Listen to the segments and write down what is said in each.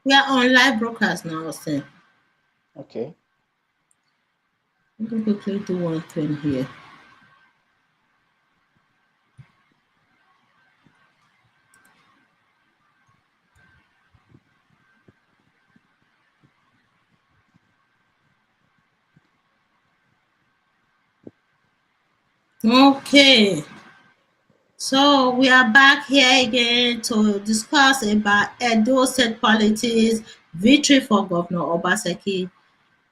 We are on live broadcast now, Austin. Okay. Let me quickly do one thing here. Okay. So we are back here again to discuss about Edo State politics, victory for Governor Obaseki.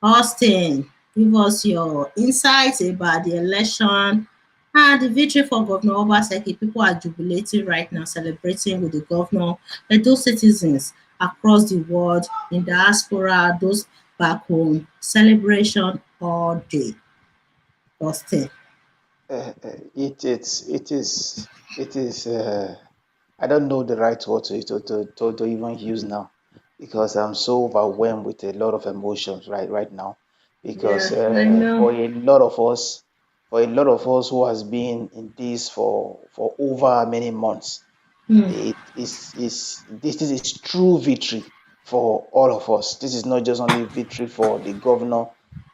Austin, give us your insights about the election and the victory for Governor Obaseki. People are jubilating right now, celebrating with the governor. Edo citizens across the world, in diaspora, those back home, celebration all day. Austin. It is. I don't know the right word to even use now because I'm so overwhelmed with a lot of emotions right now. Yeah, Because I know. for a lot of us who has been in this for over many months, Hmm. this is true victory for all of us. This is not just only victory for the governor,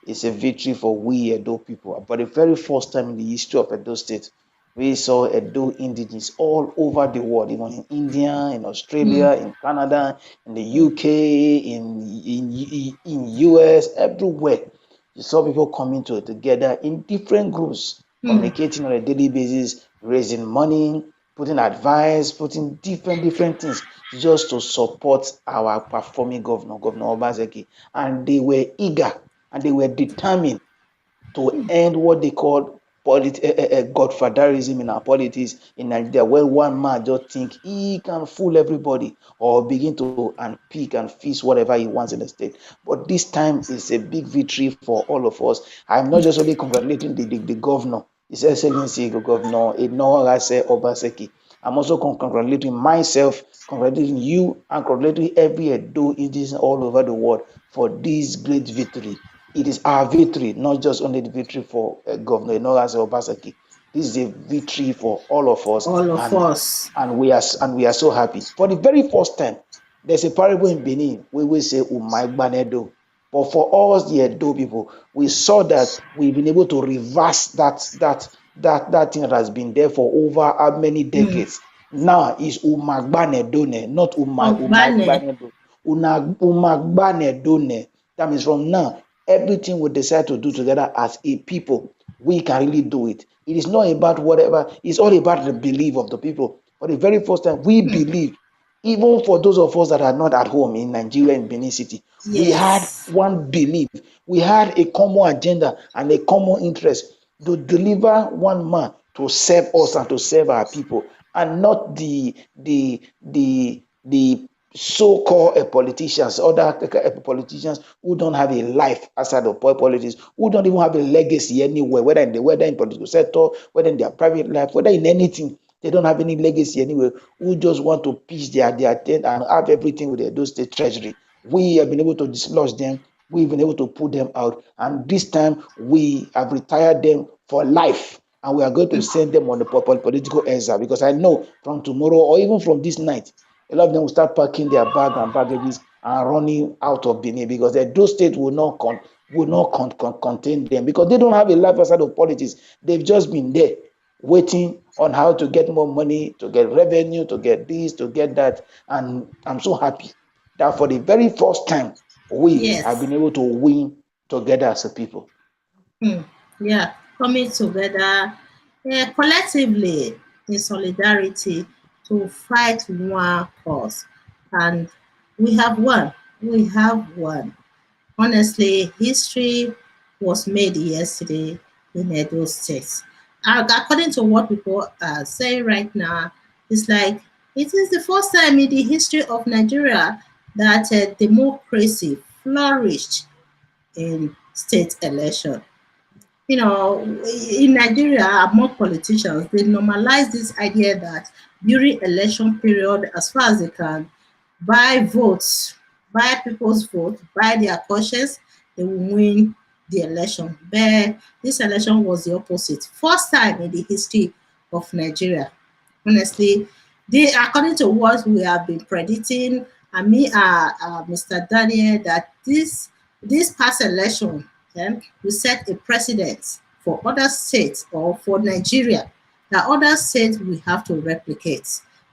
it's a victory for we Edo people. But the very first time in the history of Edo State, we saw Edo indigenes all over the world, even in India, in Hmm. Australia, in Canada, in the UK, in US, everywhere. You saw people coming together in different groups, Hmm. communicating on a daily basis, raising money, putting advice, putting different things just to support our performing governor, Governor Obaseki. And they were eager and they were determined to end what they call Godfatherism in our politics in Nigeria, where one man just think he can fool everybody or begin to and pick and feast whatever he wants in the state. But this time is a big victory for all of us. I'm not just only congratulating the governor, His Excellency Governor Enohase Obaseki. I'm also congratulating myself, congratulating you, and congratulating every Edo indigenous all over the world for this great victory. It is our victory, not just only the victory for Governor Enohase Obaseki. This is a victory for all of us, All of us. and we are so happy. For the very first time, there's a parable in Benin where we say Umaigbanedo. But for us, the Edo people, we saw that we've been able to reverse that thing that has been there for over how many Hmm. decades. Now is Umagbanedone, not Ogbane. Umagbanedo. Umagbanedone. That means from now, everything we decide to do together as a people, we can really do it. It is not about whatever, it's all about the belief of the people. For the very first time, we believe, even for those of us that are not at home in Nigeria, in Benin City, we had Yes. one belief, we had a common agenda and a common interest to deliver one man to serve us and to serve our people, and not the so-called politicians, other politicians who don't have a life outside of politics, who don't even have a legacy anywhere, whether in political sector, whether in their private life, whether in anything. They don't have any legacy anywhere, who just want to pitch their tent and have everything with their state treasury. We have been able to dislodge them, we've been able to put them out, and this time we have retired them for life. And we are going to send them on the political exile, because I know from tomorrow or even from this night, a lot of them will start packing their bag and baggages and running out of Benin, because those states will not contain them, because they don't have a life outside of politics. They've just been there waiting on how to get more money, to get revenue, to get this, to get that. And I'm so happy that for the very first time, we have Yes. been able to win together as a people. Hmm. Yeah. Coming together collectively in solidarity to fight one cause. And we have won. We have won. Honestly, history was made yesterday in Edo State. According to what people are saying right now, it's like it is the first time in the history of Nigeria that democracy flourished in state election. You know, in Nigeria, among politicians, they normalize this idea that during election period, as far as they can buy votes, buy people's vote, buy their conscience, they will win the election. But this election was the opposite. First time in the history of Nigeria. Honestly, they according to what we have been predicting and me, Mr. Daniel, that this past election will set a precedent for other states or for Nigeria, that other states we have to replicate.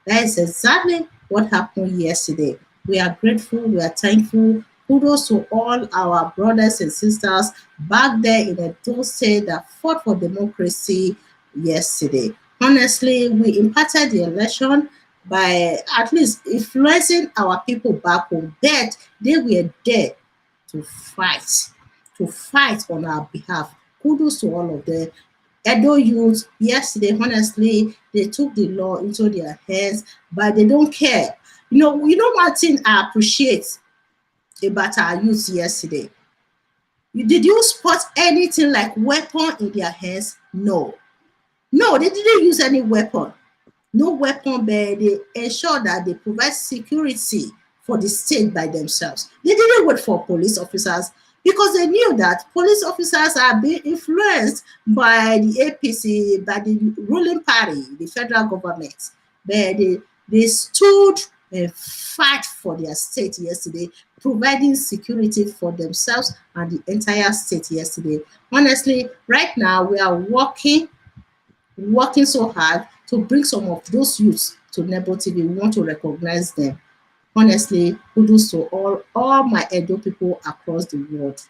That is exactly what happened yesterday. We are grateful, we are thankful. Kudos to all our brothers and sisters back there in Edo State that fought for democracy yesterday. Honestly, we impacted the election by at least influencing our people back home, that they were there to fight, on our behalf. Kudos to all of them. Edo youth, yesterday, honestly, they took the law into their hands, but they don't care. You know one thing I appreciate about our youth yesterday. Did you spot anything like weapon in their hands? No. No, they didn't use any weapon. No weapon, but they ensure that they provide security for the state by themselves. They didn't wait for police officers because they knew that police officers are being influenced by the APC, by the ruling party, the federal government. But they stood and fight for their state yesterday, providing security for themselves and the entire state yesterday. Honestly, right now we are working so hard to bring some of those youths to Nebo TV. We want to recognize them. Honestly, kudos to all my Edo people across the world.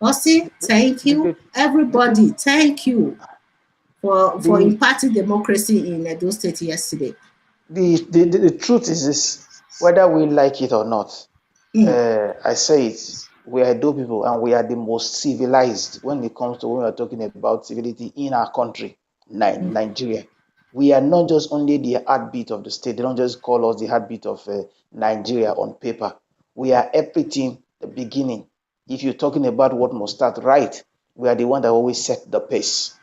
Osi, thank you. The, Everybody, thank you for the, imparting democracy in Edo State yesterday. the truth is this, whether we like it or not, Mm, I say it, we are Edo people and we are the most civilized when it comes to when we are talking about civility in our country, mm. Nigeria. We are not just only the heartbeat of the state. They don't just call us the heartbeat of Nigeria on paper. We are everything, the beginning. If you're talking about what must start right, we are the one that always set the pace.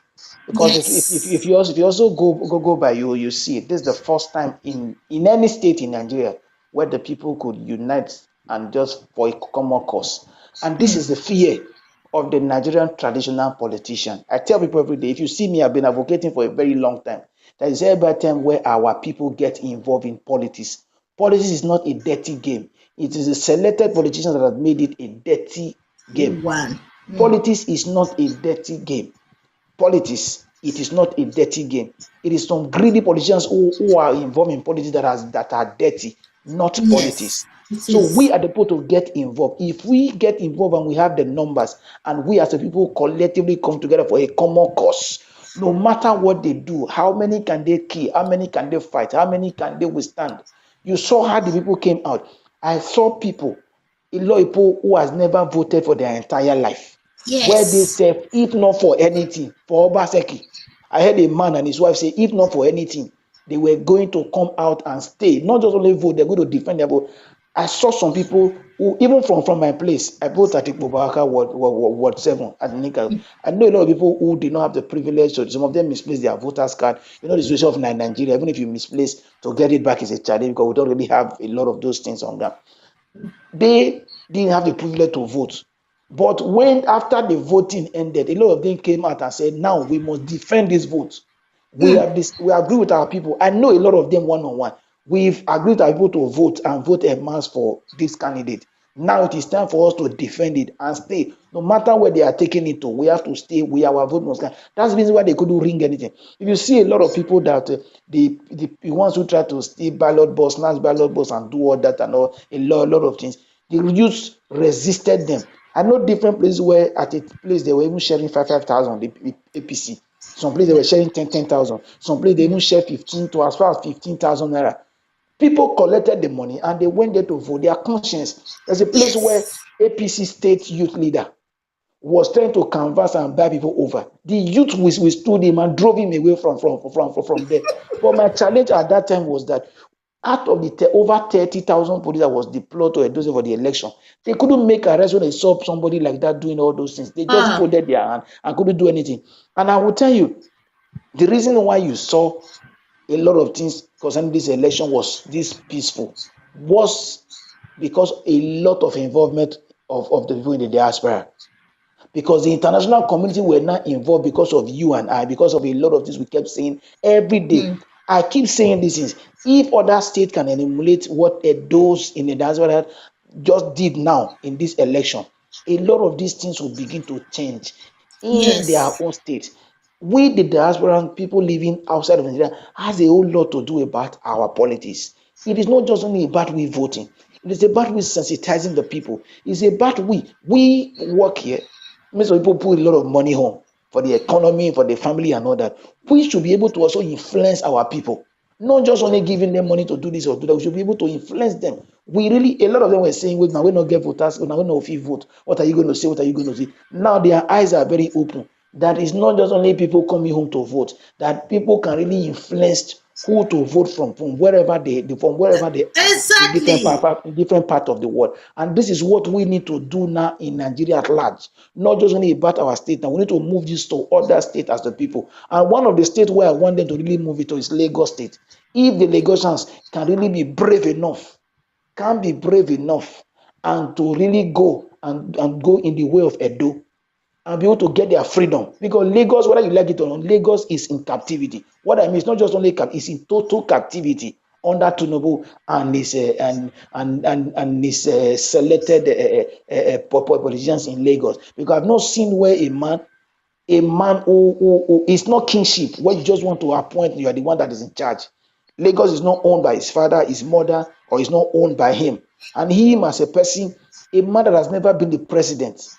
Because Yes. if you also go by you see it. This is the first time in any state in Nigeria where the people could unite and just for a common cause. And this is the fear of the Nigerian traditional politician. I tell people every day, if you see me, I've been advocating for a very long time. There is every time where our people get involved in politics. Politics is not a dirty game. It is the selected politicians that have made it a dirty game. One. Mm. Politics is not a dirty game. Politics, it is not a dirty game. It is some greedy politicians who are involved in politics that are dirty, not Yes, politics. it So we is. are the people to get involved. If we get involved and we have the numbers and we as a people collectively come together for a common cause, no matter what they do, how many can they kill, how many can they fight, how many can they withstand? You saw how the people came out. I saw people, a lot of people who has never voted for their entire life, where they Yes. say, if not for anything, for Obaseki. I heard a man and his wife say, if not for anything, they were going to come out and stay, not just only vote, they're going to defend their vote. I saw some people who, even from my place, I vote at Ikbobaka Ward 7 at Nika. I know a lot of people who did not have the privilege, so some of them misplaced their voters card. You know, the situation of Nigeria, even if you misplace, to get it back is a challenge because we don't really have a lot of those things on ground. They didn't have the privilege to vote. But when after the voting ended, a lot of them came out and said, now we must defend this vote. We agree with our people. I know a lot of them one on one. We've agreed with our people to vote and vote en masse for this candidate. Now it is time for us to defend it and stay. No matter where they are taking it to, we have to stay. Our vote must count. That's the reason why they couldn't ring anything. If you see a lot of people that the ones who try to steal ballot box, snatch ballot box, and do all that and all a lot of things, the youth resisted them. I know different places where at a place they were even sharing 5,000 the APC. Some places they were sharing 10,000. Some places they even share 15 to as far as 15,000 naira. People collected the money and they went there to vote. Their conscience. There's a place where Yes. APC state youth leader was trying to canvass and buy people over. The youth withstood him and drove him away from there. But my challenge at that time was that out of the over 30,000 police that was deployed to Edo for the election, they couldn't make arrest when they saw somebody like that doing all those things. They just Ah, folded their hand and couldn't do anything. And I will tell you, the reason why you saw a lot of things concerning this election was this peaceful was because a lot of involvement of the people in the diaspora. Because the international community were not involved because of you and I, because of a lot of things we kept saying every day. I keep saying these things. If other states can emulate what those in the diaspora just did now in this election, a lot of these things will begin to change in their Yes. own state. We, the diaspora people living outside of Nigeria, has a whole lot to do about our politics. It is not just only about we voting. It is about we sensitizing the people. It's about we work here. Most people put a lot of money home for the economy, for the family, and all that. We should be able to also influence our people, not just only giving them money to do this or do that. We should be able to influence them. We really, a lot of them were saying, "Wait, now we not get voters. Now we know if you vote, what are you going to say? What are you going to say?" Now their eyes are very open. That is not just only people coming home to vote. That people can really influence who to vote from wherever they are in Exactly. different part of the world. And this is what we need to do now in Nigeria at large, not just only about our state. Now we need to move this to other states as the people. And one of the states where I want them to really move it to is Lagos State. If the Lagosians can really be brave enough, can be brave enough, and to really and go in the way of Edo, and be able to get their freedom. Because Lagos, whether you like it or not, Lagos is in captivity. What I mean is not just only it's in total captivity under Tinubu and his selected politicians in Lagos. Because I've not seen where a man who is not kingship, where you just want to appoint, you are the one that is in charge. Lagos is not owned by his father, his mother, or is not owned by him. And him as a person, a man that has never been the president.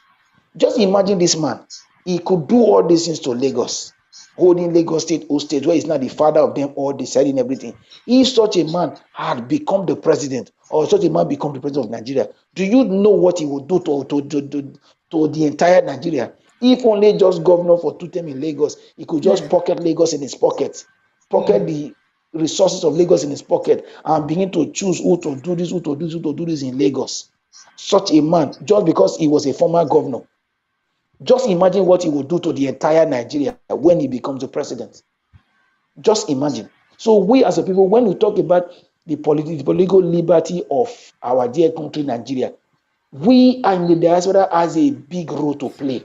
Just imagine this man. He could do all these things to Lagos, holding Lagos State hostage, where he's not the father of them all, deciding everything. If such a man had become the president, or such a man become the president of Nigeria, do you know what he would do to the entire Nigeria? If only just governor for 2 terms in Lagos, he could just Yeah. pocket Lagos in his pocket, pocket the resources of Lagos in his pocket, and begin to choose who to do this, who to do this in Lagos. Such a man, just because he was a former governor, just imagine what he will do to the entire Nigeria when he becomes the president. Just imagine. So we as a people, when we talk about the political liberty of our dear country, Nigeria, we in the diaspora has a big role to play.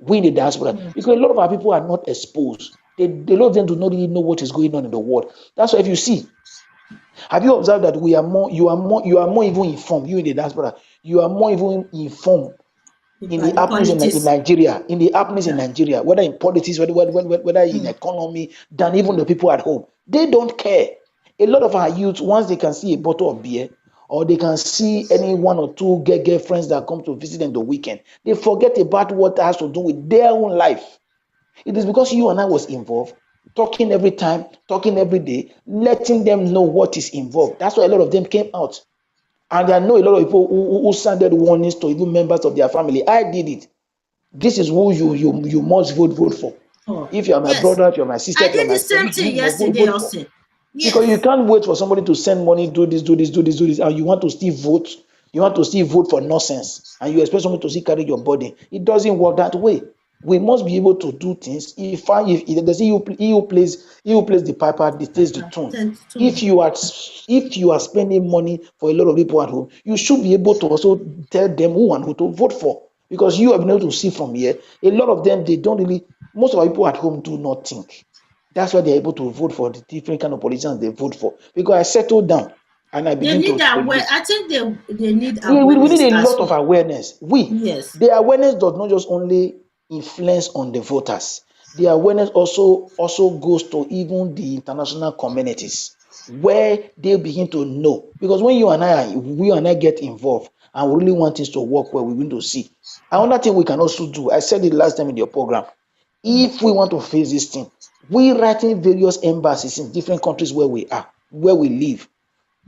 We in the diaspora, because a lot of our people are not exposed. A lot of them do not really know what is going on in the world. That's why if you see, have you observed that you are more even informed, you in the diaspora, you are more even informed in the About the happenings in politics. Nigeria, Yeah. whether in politics, whether in economy, than even the people at home. They don't care. A lot of our youth, once they can see a bottle of beer, or they can see any one or two girlfriends that come to visit them the weekend, they forget about what has to do with their own life. It is because you and I was involved, talking every time, talking every day, letting them know what is involved. That's why a lot of them came out. And I know a lot of people who sounded warnings to even members of their family. I did it. This is who you must vote for. Oh, If you are my yes. brother, if you are my sister, I if you are did my the friend, same you thing must yesterday, vote for. Austin. Because you Yes. can't wait for somebody to send money, do this, and you want to still vote. You want to still vote for nonsense, and you expect someone to still carry your burden. It doesn't work that way. We must be able to do things. If there's he who plays the piper dictates the tune. Tend If to. you are if you are spending money for a lot of people at home, you should be able to also tell them who and who to vote for. Because you have been able to see from here, a lot of them, they don't really, most of our people at home do not think. That's why they're able to vote for the different kind of politicians they vote for. Because I settled down and I They begin need to aware. look. I think they need We awareness need a as lot of well. awareness. Yes. The awareness does not just only influence on the voters. The awareness also goes to even the international communities, where they begin to know. Because when we and I get involved and we really want things to work well, we begin to see. Another thing we can also do, I said it last time in your program, if we want to face this thing, we writing various embassies in different countries where we live,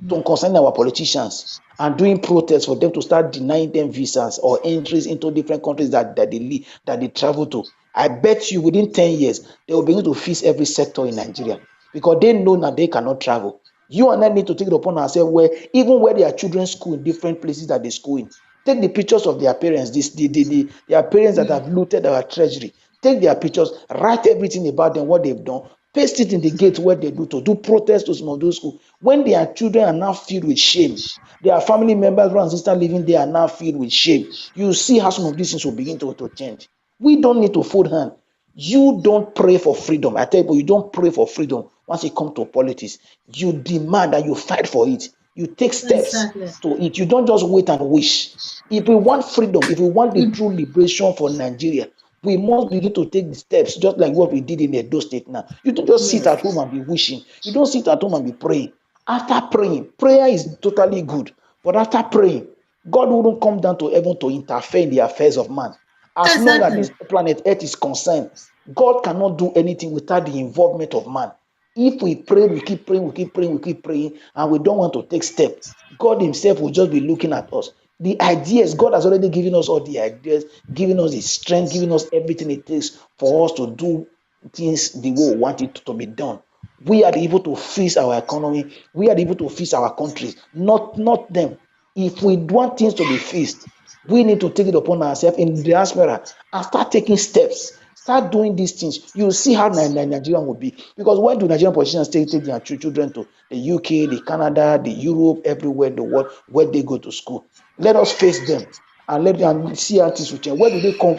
to concern our politicians, and doing protests for them to start denying them visas or entries into different countries that they travel to. I bet you within 10 years, they will begin to fix every sector in Nigeria, because they know that they cannot travel. You and I need to take it upon ourselves, where even where their children school in different places that they school in, take the pictures of their parents, their parents that have looted our treasury. Take their pictures, write everything about them, what they've done, paste it in the gate where they do to do protest to some of those schools. When their children are now filled with shame, their family members, brothers and sisters living there are now filled with shame. You see how some of these things will begin to change. We don't need to fold hand. You don't pray for freedom. I tell you, you don't pray for freedom once it comes to politics, you demand and you fight for it. You take steps Exactly. to it. You don't just wait and wish. If we want freedom, if we want the true liberation for Nigeria, we must begin to take the steps, just like what we did in Edo State now. You don't just sit at Yes. home and be wishing. You don't sit at home and be praying. After praying, prayer is totally good. But after praying, God wouldn't come down to heaven to interfere in the affairs of man. As long as this Exactly. planet Earth is concerned, God cannot do anything without the involvement of man. If we pray, we keep praying, we keep praying, we keep praying, and we don't want to take step, God Himself will just be looking at us. The ideas, God has already given us all the ideas, giving us the strength, giving us everything it takes for us to do things the way we want it to be done. We are able to fix our economy. We are able to fix our countries, not them. If we want things to be fixed, we need to take it upon ourselves in the diaspora and start taking steps. Start doing these things. You'll see how Nigeria will be. Because why do Nigerian politicians take their children to the UK, the Canada, the Europe, everywhere in the world where they go to school? Let us face them and let them see how things will change. Where do they come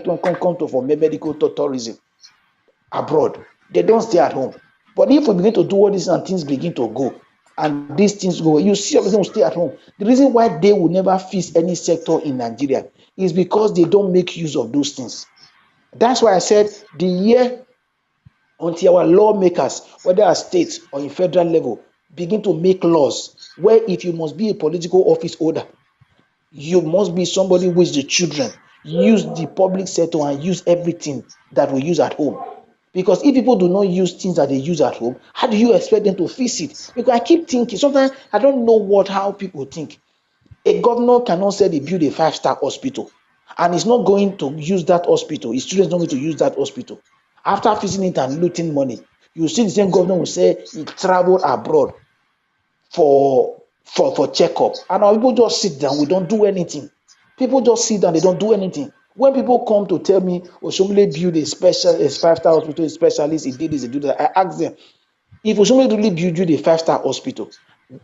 to for medical tourism? Abroad. They don't stay at home. But if we begin to do all this and things begin to go, and these things go, you see everything will stay at home. The reason why they will never fix any sector in Nigeria is because they don't make use of those things. That's why I said the year until our lawmakers, whether at state or in federal level, begin to make laws where if you must be a political office holder, you must be somebody with the children, use the public sector and use everything that we use at home. Because if people do not use things that they use at home, how do you expect them to fix it? Because I keep thinking, sometimes I don't know how people think. A governor cannot say they build a 5-star hospital and he's not going to use that hospital. His students not going to use that hospital. After fixing it and looting money, you see the same governor will say he traveled abroad for checkup, and our people just sit down, we don't do anything. People just sit down, they don't do anything. When people come to tell me Oshomole build a 5-star hospital, a specialist, he did this, he did that, I ask them, if Oshomole really build you a 5-star hospital,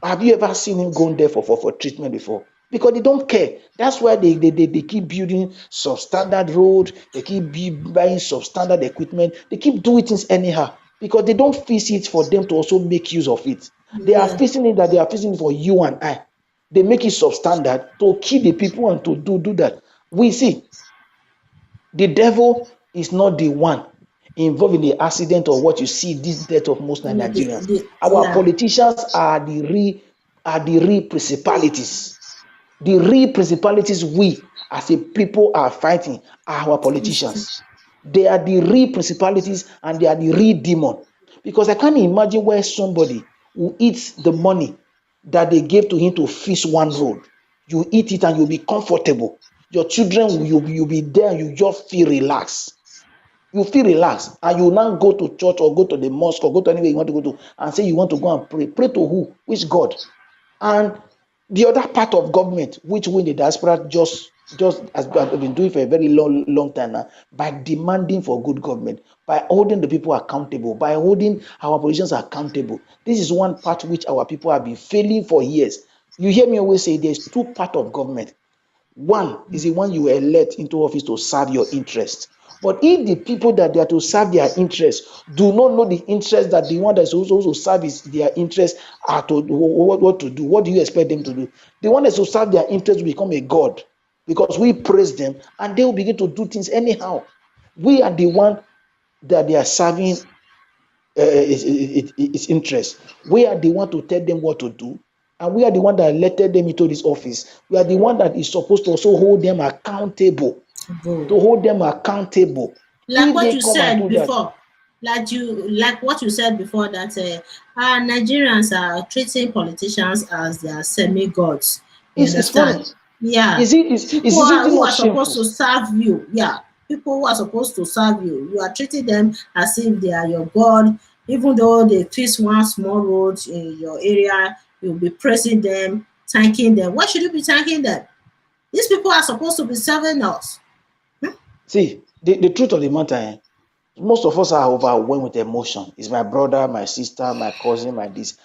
have you ever seen him going there for treatment before? Because they don't care. That's why they keep building substandard road, they keep buying substandard equipment, they keep doing things anyhow because they don't fix it for them to also make use of it. They are Yeah. fixing it that they are fixing it for you and I. They make it substandard to kill the people and to do that. We see the devil is not the one involved in the accident or what you see this death of most Nigerians. Our Yeah. politicians are the real principalities. The real principalities we as a people are fighting are our politicians. They are the real principalities and they are the real demon. Because I can't imagine where somebody who eats the money that they gave to him to fix one road. You eat it and you'll be comfortable. Your children, you'll be there and you just feel relaxed. You feel relaxed and you now go to church or go to the mosque or go to anywhere you want to go to and say you want to go and pray. Pray to who? Which God? And the other part of government, which we in the diaspora just as we have been doing for a very long time now, by demanding for good government, by holding the people accountable, by holding our politicians accountable. This is one part which our people have been failing for years. You hear me always say there's two parts of government. One is the one you elect into office to serve your interest. But if the people that they are to serve their interest do not know the interest that the one that is also serve is their interest are to what to do, what do you expect them to do? The one that is to serve their interest will become a god because we praise them and they will begin to do things anyhow. We are the one that they are serving its interest. We are the one to tell them what to do, and we are the one that elected them into this office. We are the one that is supposed to also hold them accountable. Good. To hold them accountable. Like If what they you come and said do that, before, like what you said before that Nigerians are treating politicians as their semi-gods. You it's funny. understand? Yeah. Is it Who not are supposed shameful? to serve you. Yeah. People who are supposed to serve you. You are treating them as if they are your God. Even though they fix one small road in your area, you'll be praising them, thanking them. Why should you be thanking them? These people are supposed to be serving us. Hmm? See, the truth of the matter, most of us are overwhelmed with emotion. It's my brother, my sister, my cousin, my this.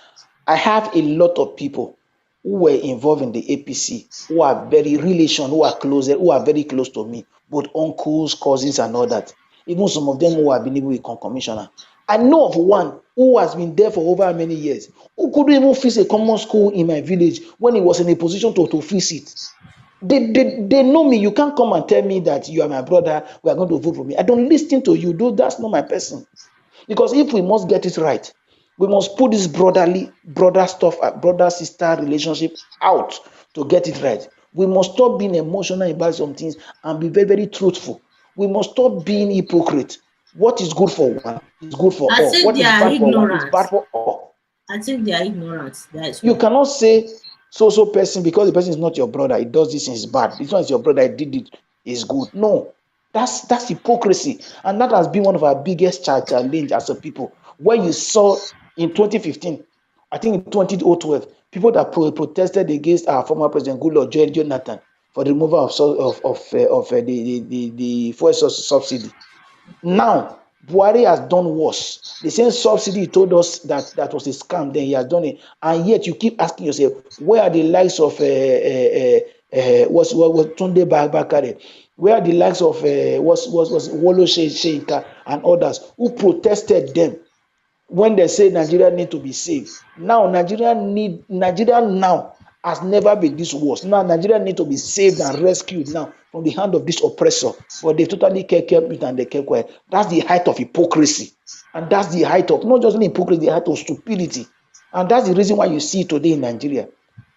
I have a lot of people who were involved in the APC who are very relation, who are very close to me, both uncles, cousins, and all that. Even some of them who have been able to become commissioner. I know of one who has been there for over many years, who couldn't even fix a common school in my village when he was in a position to fix it. They know me. You can't come and tell me that you are my brother, we are going to vote for me. I don't listen to you. That's not my person. Because if we must get it right, we must put this brother stuff, brother sister relationship out to get it right. We must stop being emotional about some things and be very, very truthful. We must stop being hypocrite. What is good for one is good for I all. think What they is are bad for one is ignorant. bad for all. I think they are ignorant. That is You why. cannot say so person because the person is not your brother, he does this is bad. This one is your brother, he did it is good. No, that's hypocrisy, and that has been one of our biggest challenge as a people. Where you saw in 2015, I think in 2012, people that protested against our former president Goodluck Jonathan for the removal of the fuel subsidy. Now, Buhari has done worse. The same subsidy he told us that was a scam, then he has done it. And yet you keep asking yourself, where are the likes of was Tunde Bakare? Where are the likes of was Wolo Sheika and others who protested them when they say Nigeria need to be saved? Now Nigeria now has never been this worse. Now Nigeria need to be saved and rescued now from the hand of this oppressor. But they totally kept it and they kept quiet. That's the height of hypocrisy. And that's the height of not just hypocrisy, the height of stupidity. And that's the reason why you see today in Nigeria,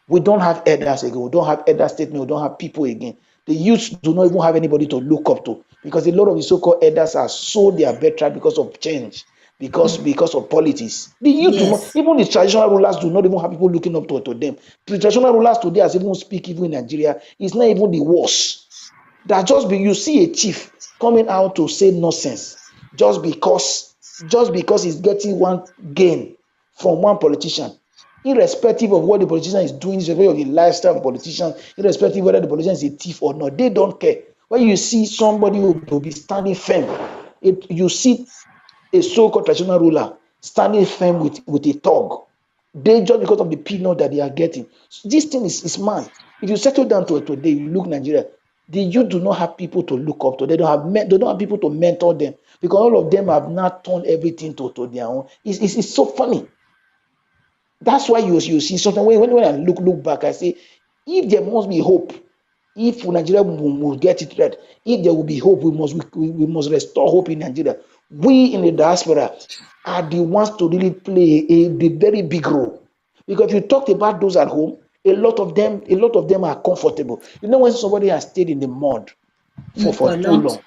we don't have elders again. We don't have elder statement. We don't have people again. The youths do not even have anybody to look up to because a lot of the so-called elders are sold their birthright because of change, because of politics. The youth do not, Yes. even the traditional rulers do not even have people looking up to them. The traditional rulers today, as even speak, even in Nigeria, is not even the worst. That you see a chief coming out to say nonsense just because he's getting one gain from one politician, irrespective of what the politician is doing, irrespective of the lifestyle of the politician, irrespective of whether the politician is a thief or not. They don't care. When you see somebody who will be standing firm, you see a so-called traditional ruler standing firm with a thug. They just because of the peanut that they are getting. So this thing is mad. If you settle down to it today, you look Nigeria, you do not have people to look up to. They don't have people to mentor them because all of them have now turned everything to their own. It's so funny. That's why you see something when I look back, I say, if there must be hope, if Nigeria will get it right, if there will be hope, we must restore hope in Nigeria. We in the diaspora are the ones to really play the very big role. Because if you talked about those at home, a lot of them are comfortable. You know, when somebody has stayed in the mud For for a too long, long,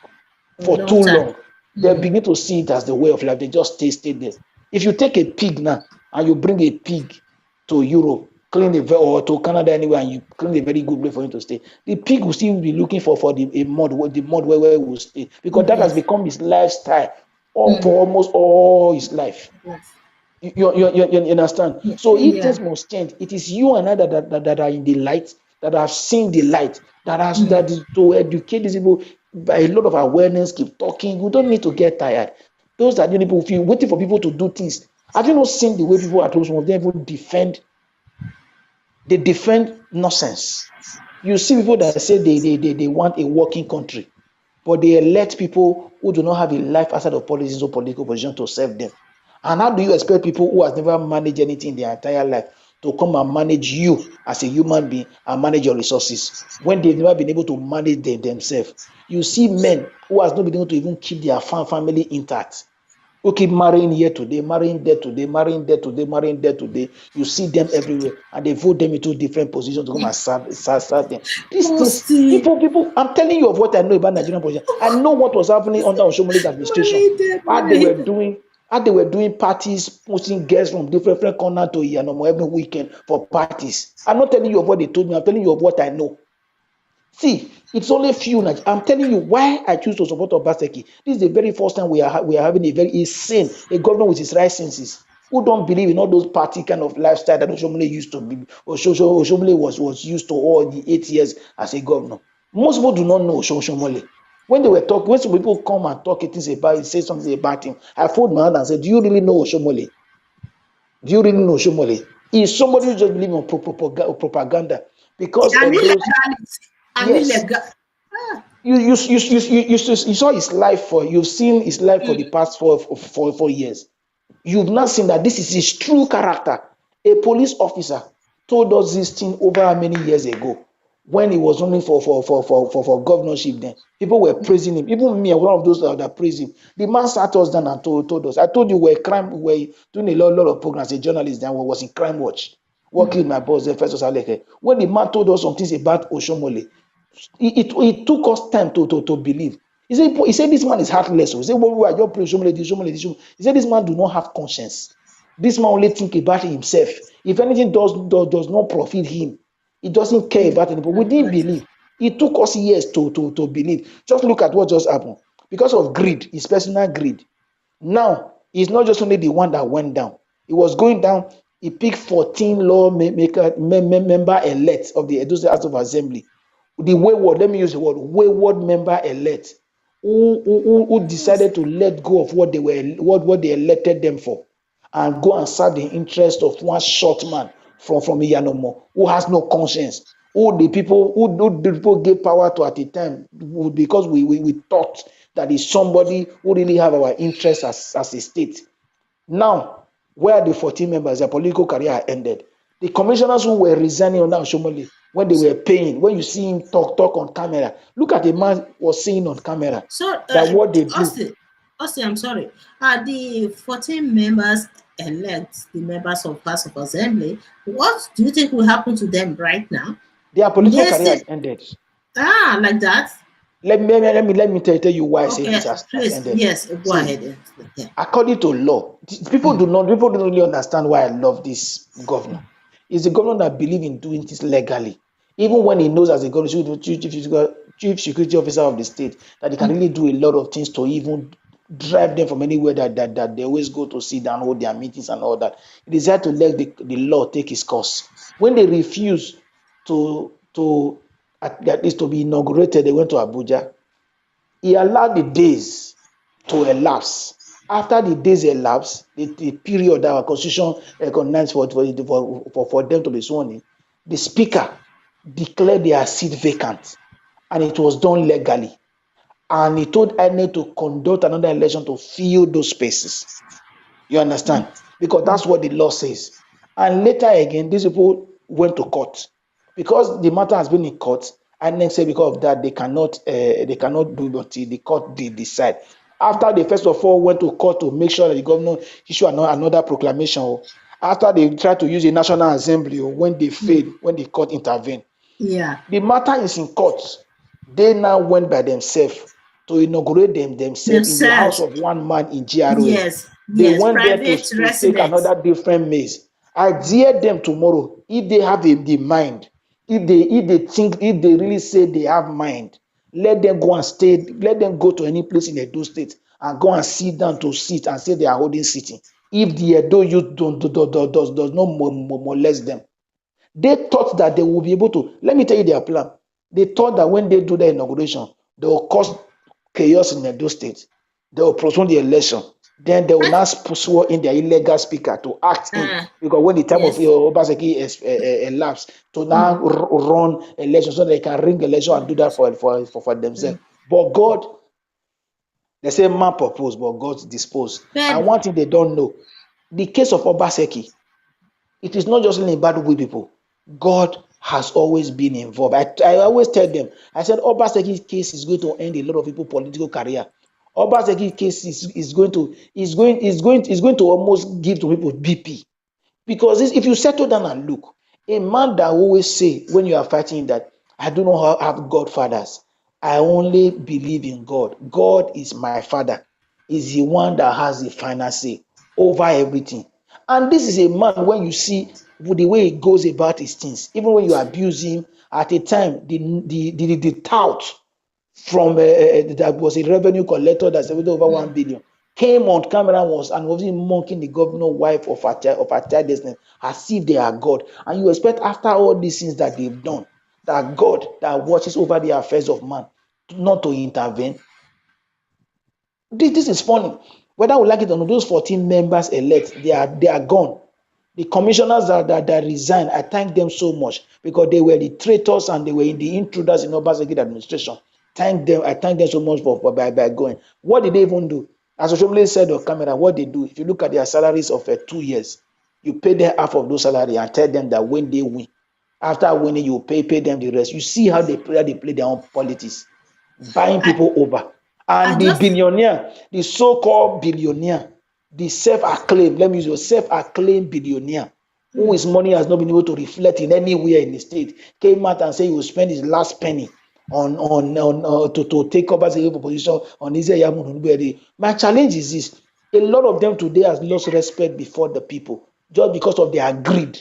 for a for long too time. long, they begin to see it as the way of life. They just stay there. If you take a pig now and you bring a pig to Europe, or to Canada anywhere, and you clean a very good way for him to stay, the pig will still be looking for the mud where he will stay because that has Yes. become his lifestyle for almost all his life. Yes. You understand? Yeah. So if Yeah. things must change, it is you and I that are in the light, that have seen the light, that is to educate these people by a lot of awareness, keep talking. We don't need to get tired. Those are the people who feel waiting for people to do things. Have you not seen the way people at home, some of them even defend nonsense? You see people that say they want a working country, but they elect people who do not have a life outside of politics or political position to serve them. And how do you expect people who has never managed anything in their entire life to come and manage you as a human being and manage your resources when they've never been able to manage themselves? You see men who has not been able to even keep their family intact, who keep marrying here today, marrying there today, marrying there today, marrying there today. You see them everywhere, and they vote them into different positions to come and serve them. These things, Mostly people. I'm telling you of what I know about Nigerian politics. I know what was happening under Oshomole's administration. How they were married. doing, how they were doing parties, posting guests from different corners to Yanomo every weekend for parties. I'm not telling you of what they told me. I'm telling you of what I know. See, it's only few. I'm telling you why I choose to support Obaseki. This is the very first time we are having a very insane, a governor with his right senses, who don't believe in all those party kind of lifestyle that Oshomole used to be. Oshomole was used to all the 8 years as a governor. Most people do not know Oshomole. When they were talking, when some people come and talk things about it, say something about him, I fold my hand and said, "Do you really know Oshomole? Do you really know Oshomole? He is somebody who just believes on propaganda because An of those." illegality. An Yes, illegal. Ah. you saw his life for you've seen his life for the past 4 years. You've not seen that this is his true character. A police officer told us this thing over how many years ago when he was running for governorship then. People were praising him. Even me, one of those that praised him. The man sat us down and told us. I told you we were doing a lot of programs, a journalist then was in Crime Watch. What killed my boss then, first was Aleke. When the man told us some things about Oshomole, it took us time to believe. He said this man is heartless. He said, well, we are just praying Shomole. He said this man do not have conscience. This man only think about himself. If anything does not profit him, he doesn't care about anybody. We didn't believe. It took us years to believe. Just look at what just happened. Because of greed, his personal greed. Now, he's not just only the one that went down. He was going down. He picked 14 member elects of the Edo State House of Assembly. The wayward, let me use the word, wayward member elect who decided to let go of what they elected them for and go and serve the interest of one short man from Iyanomo who has no conscience, who the people gave power to at a time because we thought that is somebody who really have our interest as a state. Now, where the 14 members, their political career ended. The commissioners who were resigning under Oshomole, when they were paying, when you see him talk on camera, look at the man was saying on camera So, that what they do. Austin, I'm sorry. The 14 members elect the members of House of Assembly. What do you think will happen to them right now? Their political Yes, career has ended. like that. Let me tell you why I say Okay, it has please. ended. Yes, go See, ahead. Yeah. according to law, people don't really understand why I love this governor. It's the governor that believes in doing this legally. Even when he knows as a governor, chief security officer of the state, that he can really do a lot of things to even drive them from anywhere that they always go to sit down, hold their meetings and all that. He decided to let the law take its course. When they refuse to at least to be inaugurated, they went to Abuja. He allowed the days to elapse. After the days elapse, the period that our constitution recognized for them to be sworn in, the speaker declared their seat vacant, and it was done legally. And he told INEC to conduct another election to fill those spaces. You understand? Because that's what the law says. And later again, these people went to court. Because the matter has been in court, INEC said because of that, they cannot do until the court decide. After they first of all went to court to make sure that the governor issue another proclamation, after they tried to use a national assembly, when they failed, when the court intervened. Yeah. The matter is in court. They now went by themselves to inaugurate themselves in the house of one man in GRA. Yes. They went there Private to take another different maze. I dare them tomorrow, if they have the mind, if they think, if they really say they have mind, let them go and stay, let them go to any place in Edo State and go and sit down to sit and say they are holding sitting. If the Edo youth does not molest them. They thought that they will be able to, let me tell you their plan. They thought that when they do the inauguration, they will cause chaos in Edo State. They will postpone the election. Then they will now swear in their illegal speaker to act in. Because when the time of Obaseki elapsed, to now run election so they can ring election and do that for themselves. But God, they say man proposed, but God disposed. And one thing they don't know, the case of Obaseki, it is not just only about we people. God has always been involved. I always tell them, I said, Obaseki's case is going to end a lot of people's political career. Obaseki's case is going to almost give to people BP. Because if you settle down and look, a man that always say when you are fighting that, I do not have godfathers. I only believe in God. God is my father. Is the one that has the final say over everything. And this is a man, when you see the way he goes about his things, even when you abuse him, at a time, the tout from that was a revenue collector that's over 1 billion came on camera was mocking the governor wife of her child as if they are God. And you expect after all these things that they've done, that God that watches over the affairs of man not to intervene. This is funny. Whether we like it or not, those 14 members elect, they are gone. The commissioners that resigned, I thank them so much because they were the traitors and they were the intruders in Obaseki administration. thank them. I thank them so much for by going. What did they even do? As Oshomole said on camera, what they do, if you look at their salaries of 2 years, you pay them half of those salary and tell them that when they win, after winning, you pay them the rest. You see how they play their own politics, buying I, people over. I And the just billionaire, the so-called billionaire, the self-acclaimed, let me use your self-acclaimed billionaire, who his money has not been able to reflect in anywhere in the state, came out and said he will spend his last penny on to take up as a position on Israel Yamunubedi. My challenge is this: a lot of them today has lost respect before the people just because of their greed.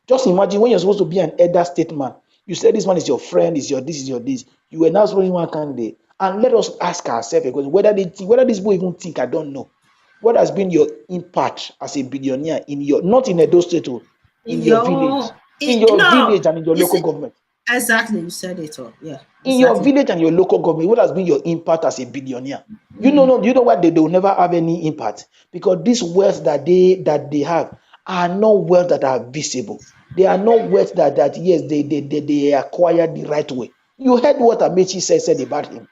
Just imagine when you're supposed to be an elder statesman, you say this man is your friend, is your this, is your this. You were now running one candidate, and let us ask ourselves a question: whether these people even think, I don't know. What has been your impact as a billionaire in your, not in Edo State, in your village, your no, and in your you local see government? exactly you said it all. Yeah, In your exactly. village and your local government, what has been your impact as a billionaire? You know, no, you know what, they will never have any impact because this wealth that they have are not wealth that are visible. They are not wealth that yes, they acquired the right way. You heard what Amechi said about him.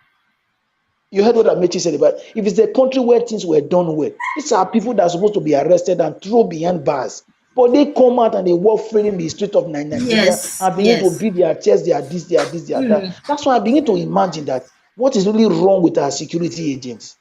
You heard what Amechi said about, if it's a country where things were done well, these are people that are supposed to be arrested and thrown behind bars. But they come out and they walk freely in the street of Nigeria Yes, and begin to yes. beat their chest, they are this, they are this, they are that. That's why I begin to imagine that what is really wrong with our security agents?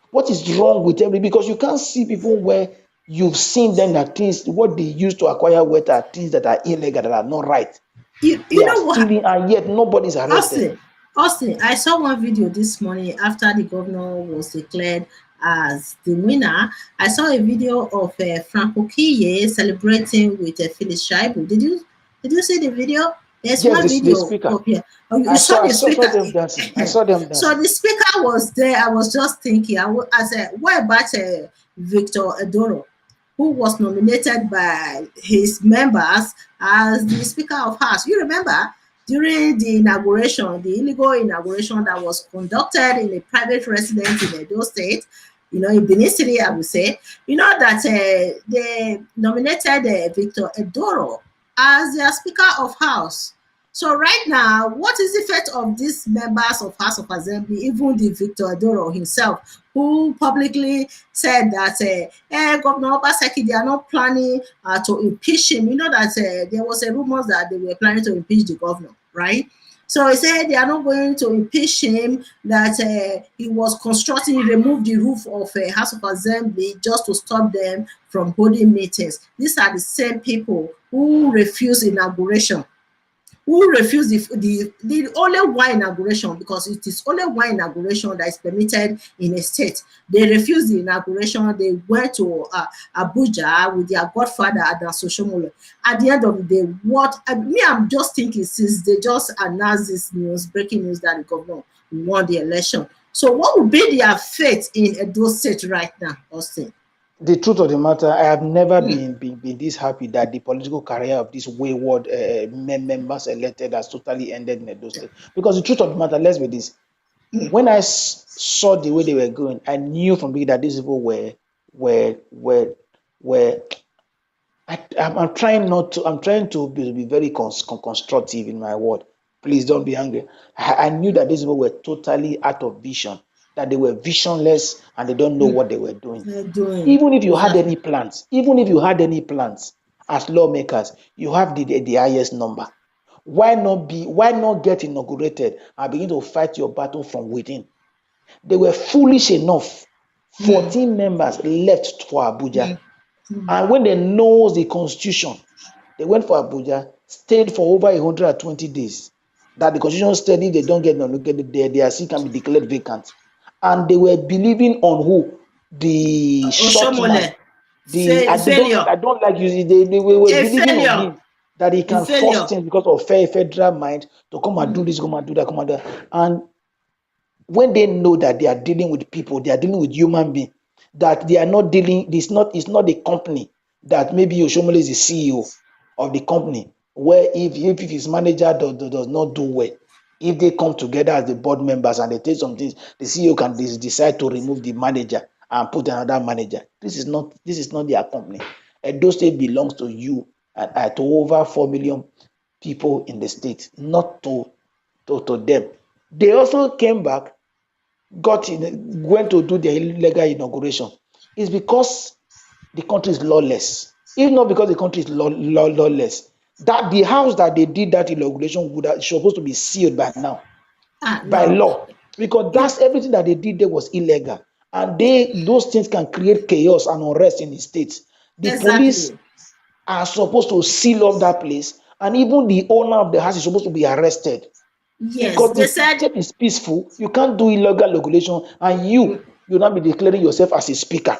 What is wrong with everybody? Because you can't see people where you've seen them that things, what they use to acquire wealth are things that are illegal, that are not right. You They are know what, stealing and yet nobody's arrested. Austin, Austin, I saw one video this morning after the governor was declared as the winner. I saw a video of Franco Kiye celebrating with Phyllis Shaibu. Did you see the video? There's Yes, one this the video speaker. of here. Oh, you saw I the saw speaker. them dancing. I saw them So dancing. the speaker was there. I was just thinking, I said, what about Victor Edoro, who was nominated by his members as the Speaker of House? You remember during the inauguration, the illegal inauguration that was conducted in a private residence in Edo State, in Benin City, I would say, that they nominated Victor Edoro as their Speaker of House. So right now, what is the fate of these members of House of Assembly, even the Victor Edoro himself, who publicly said that Governor Obaseki, they are not planning to impeach him. You know that there was a rumor that they were planning to impeach the governor, right? So he said they are not going to impeach him, that he was constructing, he removed the roof of House of Assembly just to stop them from holding meetings. These are the same people who refuse inauguration, who refused the only one inauguration, because it is only one inauguration that is permitted in a state. They refused the inauguration. They went to Abuja with their godfather Adam Soshomole. At the end of the day, I'm just thinking, since they just announced this news, breaking news, that the governor won the election. So what would be their fate in Edo State right now, Austin? The truth of the matter, I have never been this happy that the political career of these wayward members elected has totally ended in Edo State. Because the truth of the matter, let's be this. When I saw the way they were going, I knew from the beginning that these people were were. I'm trying not to. I'm trying to be very constructive in my word. Please don't be angry. I knew that these people were totally out of vision. That they were visionless and they don't know what they were doing. They're doing Even if you had exactly. any plans, as lawmakers, you have the highest number. Why not get inaugurated and begin to fight your battle from within? They were foolish enough. 14 members left for Abuja. And when they know the constitution, they went for Abuja, stayed for over 120 days. That the constitution said if they don't get nominated, their seat can be declared vacant. And they were believing on who? The short man. Oshomole, failure, I don't like using, they were a believing on failure, him that he a can force failure. things because of federal mind to come and do this, come and do that, come and do that. And when they know that they are dealing with people, they are dealing with human beings, that they are not dealing, it's not a company that maybe Oshomole is the CEO of the company, where if his manager does not do well, if they come together as the board members and they take some things, the CEO can decide to remove the manager and put another manager. This is not their company. Edo State belongs to you and to over 4 million people in the state, not to them. They also came back, went to do their illegal inauguration. It's because the country is lawless. If not because the country is lawless, that the house that they did that inauguration would have supposed to be sealed by now, by No. law, because that's everything that they did there was illegal, and those things can create chaos and unrest in the state. The police Exactly. are supposed to seal up that place, and even the owner of the house is supposed to be arrested Yes, because they the said. state is peaceful. You can't do illegal regulation, and you not be declaring yourself as a speaker,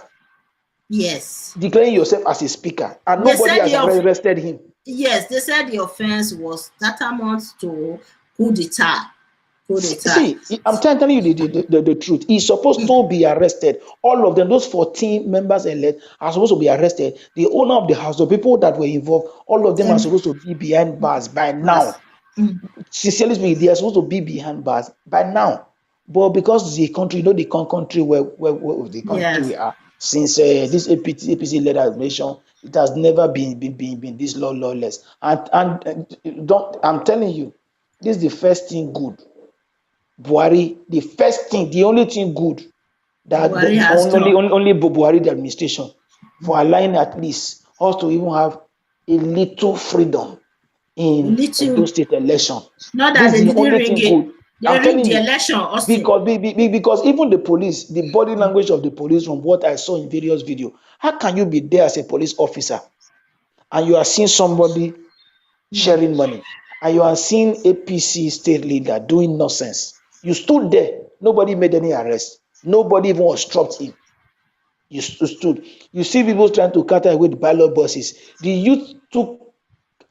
Yes. declaring yourself as a speaker, and They nobody said has arrested him. yes, they said the offense was tantamount to coup d'etat. Coup d'etat. See, I'm telling you the truth. He's supposed to be arrested. All of them, those 14 members elect, are supposed to be arrested. The owner of the house, the people that were involved, all of them are Um, supposed to be behind bars by but, now. Sincerely speaking, they are supposed to be behind bars by now. But because the country, the country where the country yes. we are, since this APC led administration, it has never been this lawless. And don't, I'm telling you, this is the first thing good. Buhari, the first thing, the only thing good that Buhari the has only done. only, only Buhari the administration for allowing at least us to even have a little freedom in Little, Edo State election. not that This they is the didn't only ring thing it. good. They I'm rigged telling the you, election, Austin. because even the police, the body language of the police, from what I saw in various videos, how can you be there as a police officer and you are seeing somebody sharing money, and you are seeing APC state leader doing nonsense? You stood there, nobody made any arrest, nobody even obstructed him. You stood. You see people trying to cut away the ballot buses. The youth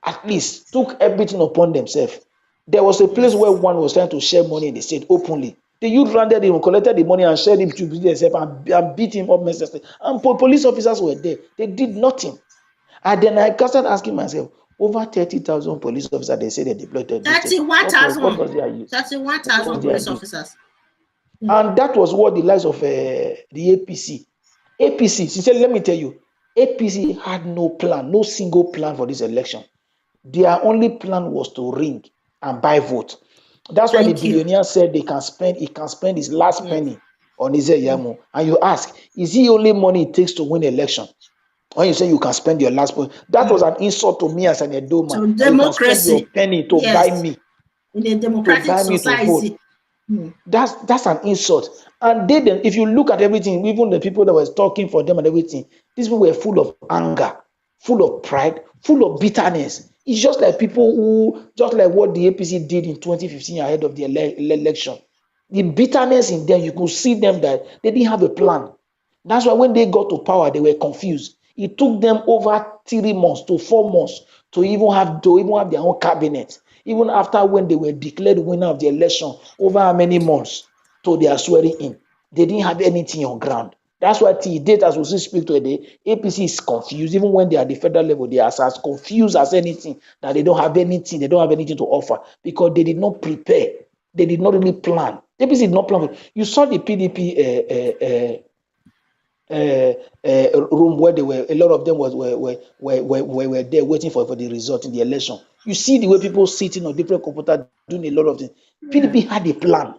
at least took everything upon themselves. There was a place where Yes. one was trying to share money in the state openly. The youth rounded him, collected the money, and shared it between themselves and beat him up mercilessly. And police officers were there. They did nothing. And then I started asking myself, over 30,000 police officers, they say they deployed to the state. What 31,000. was their use? What 31,000 was their police use? officers. And that was what the lies of the APC. APC, sincerely, let me tell you, APC had no plan, no single plan for this election. Their only plan was to ring and buy vote. That's why the Thank you. billionaire said he can spend his last Yes. penny on Yamu. And you ask, is he only money it takes to win election? When you say you can spend your last penny, that was an insult to me as an Edo man, So that you can spend your democracy. penny Yes. In a democratic to vote. society. That's an insult. And they then, if you look at everything, even the people that was talking for them and everything, these people were full of anger, full of pride, full of bitterness. It's just like people who, just like what the APC did in 2015 ahead of the election. The bitterness in them, you could see them that they didn't have a plan. That's why when they got to power, they were confused. It took them over 3 months to 4 months to even have their own cabinet. Even after when they were declared winner of the election, over how many months to their swearing in, they didn't have anything on ground. That's why till date, as we still speak today, APC is confused. Even when they are at the federal level, they are as confused as anything, that they don't have anything, to offer because they did not prepare. They did not really plan. APC did not plan. You saw the PDP room where they were, a lot of them were there waiting for the result in the election. You see the way people sitting on different computers doing a lot of things. Yeah. PDP had a plan,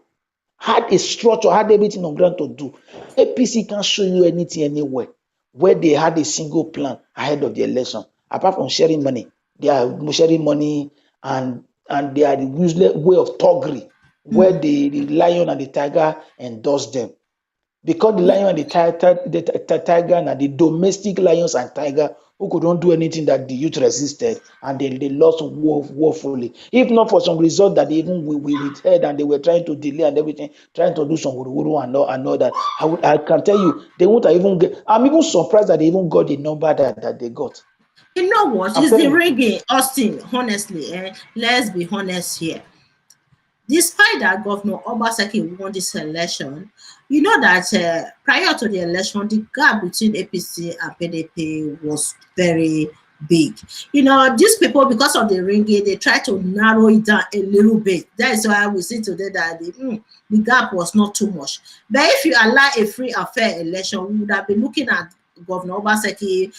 had a structure, had everything on ground to do. APC can't show you anything anywhere where they had a single plan ahead of the election, apart from sharing money. They are sharing money, and they are the useless way of thuggery, where the lion and the tiger endorse them. Because the lion and the tiger and the domestic lions and tiger who couldn't do anything, that the youth resisted, and they lost woefully. If not for some result that they even we withheld, and they were trying to delay and everything, trying to do some wuru and all that, I can tell you they won't even get. I'm even surprised that they even got the number that they got. You know what? I'm It's the telling you. rigging, Austin, honestly. Let's be honest here. Despite that Governor Obaseki won this election, you know that prior to the election, the gap between APC and PDP was very big. You know, these people, because of the ringing, they try to narrow it down a little bit. That is why we see today that the gap was not too much. But if you allow a free and fair election, we would have been looking at Governor Obaseki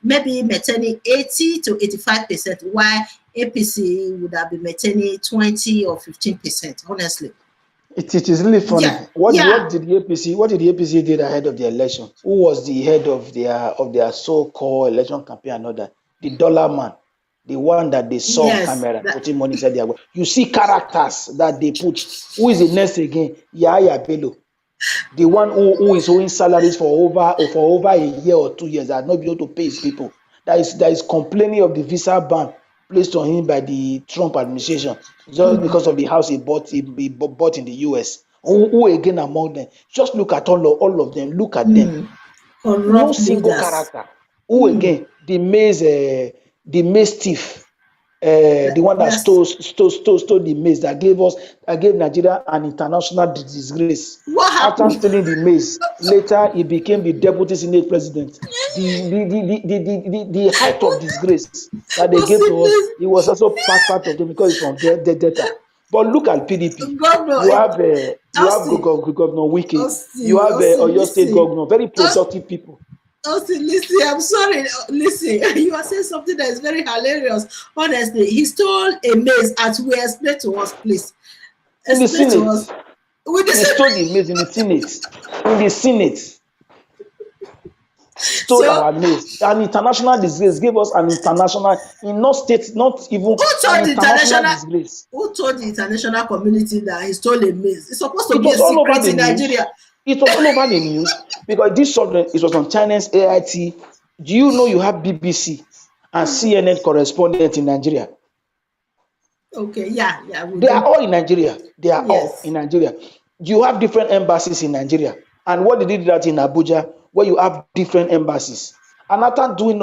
maybe maintaining 80 to 85%, while APC would have been maintaining 20 or 15%, honestly. It is really funny. Yeah, What yeah, did the APC did ahead of the election? Who was the head of their so-called election campaign and all that? The dollar man, the one that they saw on yes. camera putting money inside their. You see characters that they put. Who is the next again? Yahya Bello, the one who is owing salaries for over a year or 2 years that not be able to pay his people. That is complaining of the visa ban placed on him by the Trump administration just because of the house he bought in the US. Who again among them? Just look at all of them. Look at them. No Corrupt single leaders. character. Who again? The maize thief. The one that Yes. stole the maize that gave Nigeria an international disgrace. What After happened? stealing the maize, later he became the deputy senate president. The height of disgrace that they gave to us, he was also part of them because he's from the data. But look at PDP. Governor, You have Austin, Governor Wike. You Austin, have Austin, Oyo State listen. Governor, very productive people. Austin, listen, I'm sorry. Listen, you are saying something that is very hilarious. Honestly, he stole a maze as we explain to us, please. In the Explain to us. Senate, With he stole the maize in the Senate. In the Senate. Stole So, our maize. An international disgrace gave us an international, in not state, not even an international disgrace. who told the international community that he stole a maze? It's supposed to It be a was all over secret the in news. Nigeria. It was all over the news because this subject it was on China's AIT. Do you know you have BBC and CNN correspondent in Nigeria? Okay, yeah, we They are do. all in Nigeria. They are all Yes. in Nigeria. You have different embassies in Nigeria. And what they did that in Abuja, where you have different embassies. And after doing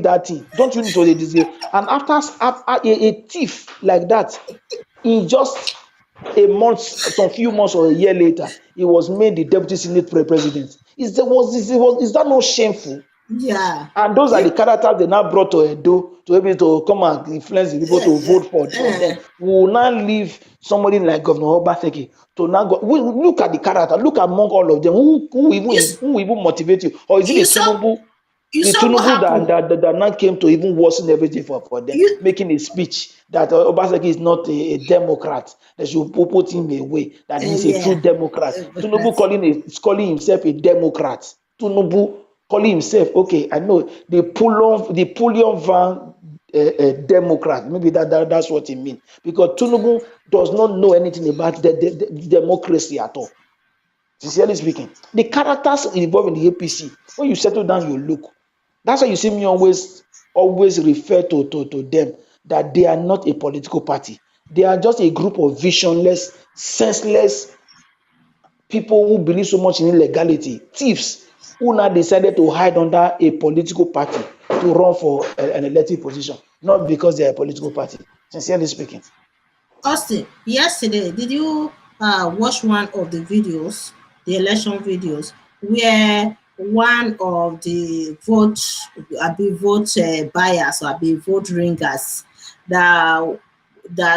that thing, don't you need to disgrace? And after a thief like that, in just a month, some few months or a year later, he was made the deputy senate president. Is that not shameful? Yeah. And those are the If, characters they now brought to Edo to be able to come and influence the people to vote for them. We will now leave somebody like Governor Obaseki to now go. Look at the character. Look among all of them. you, Who even motivate you? Or is it you saw you the saw what Tinubu happened. that now came to even worsen everything for them, You making a speech that Obaseki is not a Democrat. They should put him away. That he's a true yeah. Democrat. Tinubu Because is calling himself a Democrat. Tinubu calling himself, okay, I know the Pullion van Democrat. Maybe that's what he means. Because Tinubu does not know anything about the democracy at all. Sincerely speaking, the characters involved in the APC, when you settle down, you look. That's why you see me always refer to them that they are not a political party. They are just a group of visionless, senseless people who believe so much in illegality, thieves who now decided to hide under a political party to run for an elected position, not because they are a political party. Sincerely speaking. Austin, yesterday, did you watch one of the videos, the election videos, where one of the vote buyers or vote ringers that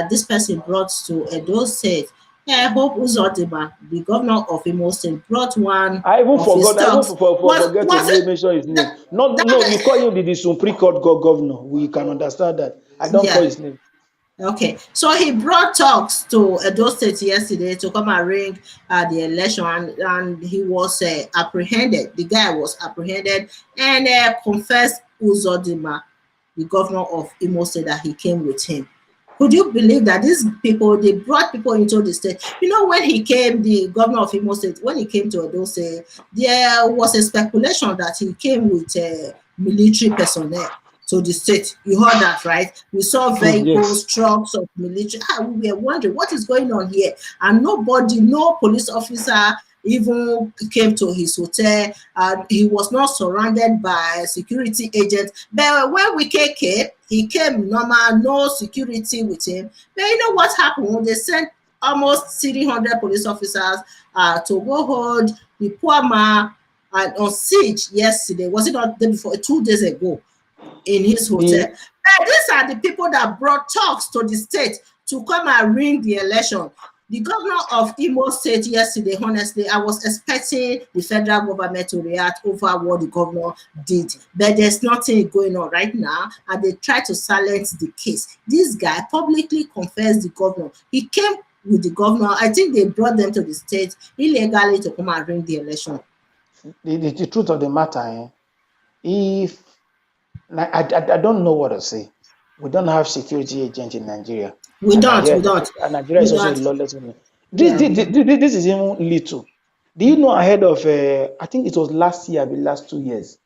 this person brought to Edo State, yeah, Hope Uzodinma, the governor of Imo State, brought one of his I even stocks. forget to Was it mention his name. that, Not no, you that call him the Supreme Court governor. We can understand that. I don't call yeah. his name. Okay, so he brought talks to Edo State yesterday to come and ring the election, and he was apprehended. The guy was apprehended and confessed Uzodinma, the governor of Imo State, that he came with him. Could you believe that these people, they brought people into the state? You know, when he came, the governor of Imo State, when he came to Edo State, there was a speculation that he came with military personnel to the state. You heard that, right? We saw vehicles, Yes. trucks of military. We were wondering what is going on here. And nobody, no police officer even came to his hotel. He was not surrounded by security agents. But when Wike came, he came normal, no security with him. But you know what happened? They sent almost 300 police officers to go hold the poor man on siege yesterday. Was it not the day before? 2 days ago in his hotel. The These are the people that brought talks to the state to come and ring the election. The governor of Imo State yesterday, honestly, I was expecting the federal government to react over what the governor did, but there's nothing going on right now, and they try to silence the case. This guy publicly confessed the governor. He came with the governor. I think they brought them to the state illegally to come and ring the election. The truth of the matter, if I don't know what to say. We don't have security agents in Nigeria. We And don't, we Nigeria, don't, and Nigeria we is also a don't. lawless country. Yeah, we don't. This is even little. Do you know ahead of, I think it was last year, the last 2 years,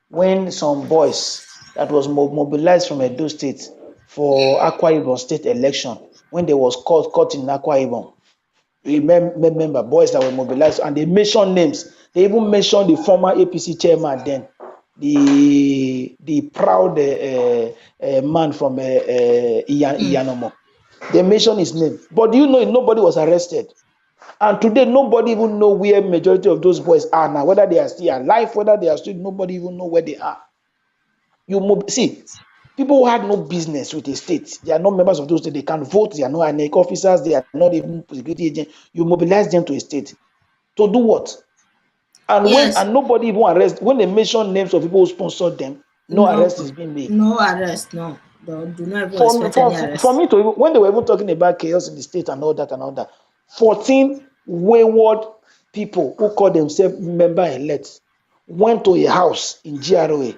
when some boys that was mobilized from Edo State for Akwa Ibom state election, when they was caught in Akwa Ibom, remember boys that were mobilized, and they mentioned names. They even mentioned the former APC chairman then, the proud man from Iyanomo. They mentioned his name, but do you know nobody was arrested? And today nobody even know where majority of those boys are now, whether they are still alive, whether they are still, nobody even know where they are. See, people who had no business with the state, they are not members of those states, they can vote, they are not INEC officers, they are not even security agents. You mobilize them to a state to do what? And Yes. nobody even arrest, when they mention names of people who sponsored them, no No, arrest is being made. no arrest, no. Do not even For, expect any for arrest. me to, when they were even talking about chaos in the state and all that, 14 wayward people who call themselves member elect went to a house in GRA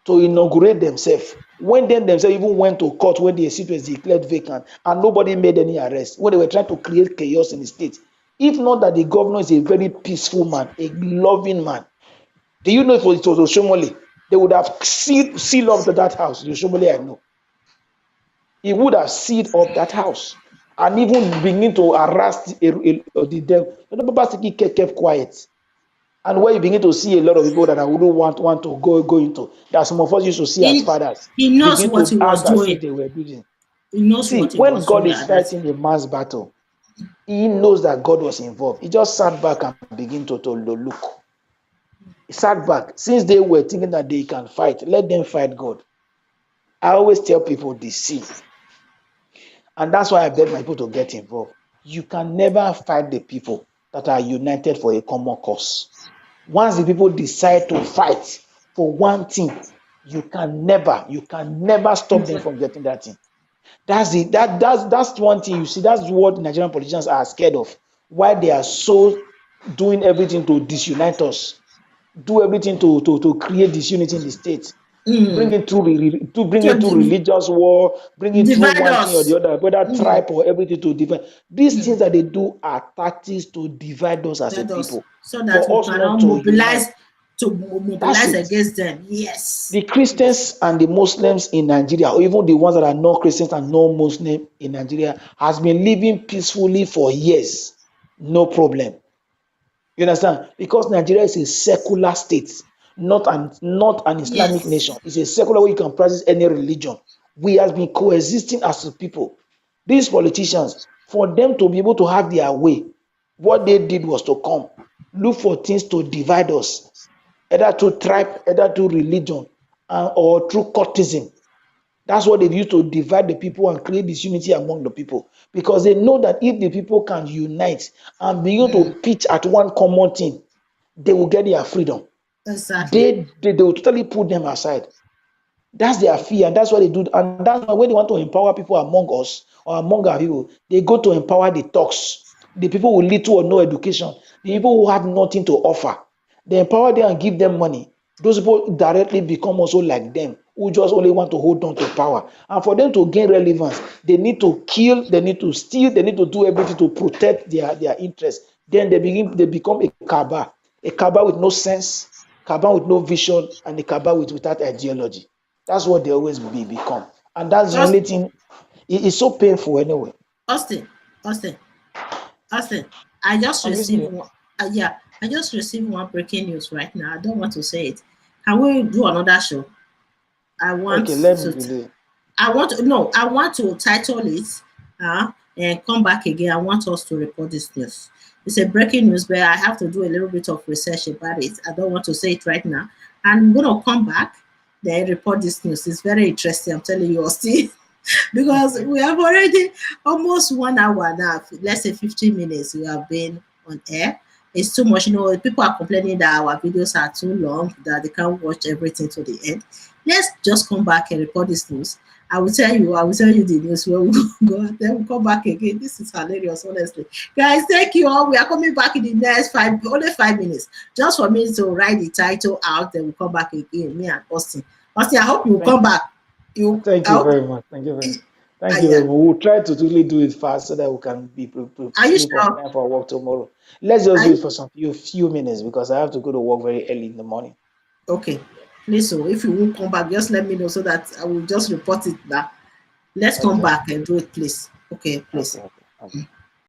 to inaugurate themselves. When then themselves even went to court when the seat was declared vacant, and nobody made any arrest when they were trying to create chaos in the state. If not that the governor is a very peaceful man, a loving man. Do you know if it was Oshomole, they would have sealed up that house. The Oshomole I know. He would have sealed up that house and even begin to harass the devil. But Obaseki kept quiet. And where you begin to see a lot of people that I wouldn't want to go into, that some of us used to see as fathers, He knows begin what to he was act as if doing. they were doing. He knows See, what he when was God doing is at that. fighting a mass battle, he knows that God was involved. He just sat back and begin to look. He sat back. Since they were thinking that they can fight, let them fight God. I always tell people this, see, and that's why I beg my people to get involved. You can never fight the people that are united for a common cause. Once the people decide to fight for one thing, you can never stop them from getting that thing. That's one thing you see. That's what Nigerian politicians are scared of. Why they are so doing everything to disunite us, do everything to create disunity in the state, bring it through religious war, bring it through Divide one thing or us. the other, whether tribe or everything to divide. These things that they do are tactics to divide us as a Divide us people, so that we for us cannot not to unite. That's mobilize it. against them. Yes. The Christians and the Muslims in Nigeria, or even the ones that are not Christians and non-Muslim in Nigeria, has been living peacefully for years. No problem. You understand? Because Nigeria is a secular state, not an Islamic Yes. nation. It's a secular where you can practice any religion. We have been coexisting as a people. These politicians, for them to be able to have their way, what they did was to come, look for things to divide us, either through tribe, either through religion, or through courtesan. That's what they use to divide the people and create disunity among the people. Because they know that if the people can unite and begin to pitch at one common thing, they will get their freedom. Exactly. They will totally put them aside. That's their fear, and that's what they do. And that's why when they want to empower people among us or among our people, they go to empower the thugs, the people with little or no education, the people who have nothing to offer. They empower them and give them money. Those people directly become also like them, who just only want to hold on to power. And for them to gain relevance, they need to kill, they need to steal, they need to do everything to protect their interests. Then they become a cabal with no sense, cabal with no vision, and a cabal without ideology. That's what they always become. And that's the Just only thing. It's so painful anyway. Austin, Austin, Austin. I just I'm listening. received one. Yeah, I just received one breaking news right now. I don't want to say it. Can we do another show? I want Okay, let me to. delay. I want to no. I want to title it. And come back again. I want us to report this news. It's a breaking news, but I have to do a little bit of research about it. I don't want to say it right now. I'm gonna come back, then report this news. It's very interesting. I'm telling you, Austin. because we have already almost 1 hour now. Let's say 15 minutes we have been on air. It's too much. People are complaining that our videos are too long, that they can't watch everything to the end. Let's just come back and report this news. I will tell you the news where we go, and then we'll come back again. This is hilarious, honestly. Guys, thank you all. We are coming back in the next only 5 minutes. Just for me to write the title out, then we'll come back again. Me and Austin. Austin, I hope you will come back. Thank I you hope, very much. Thank you very much. Thank you yeah. very much. We'll try to really do it fast so that we can be Are you sleep on sure? time for work tomorrow. Let's just Are do it you, for some few minutes because I have to go to work very early in the morning. okay. Please, so if you won't come back, just let me know so that I will just report it now. Let's come Okay. back and do it, please. Okay, please. Okay. Okay. Okay.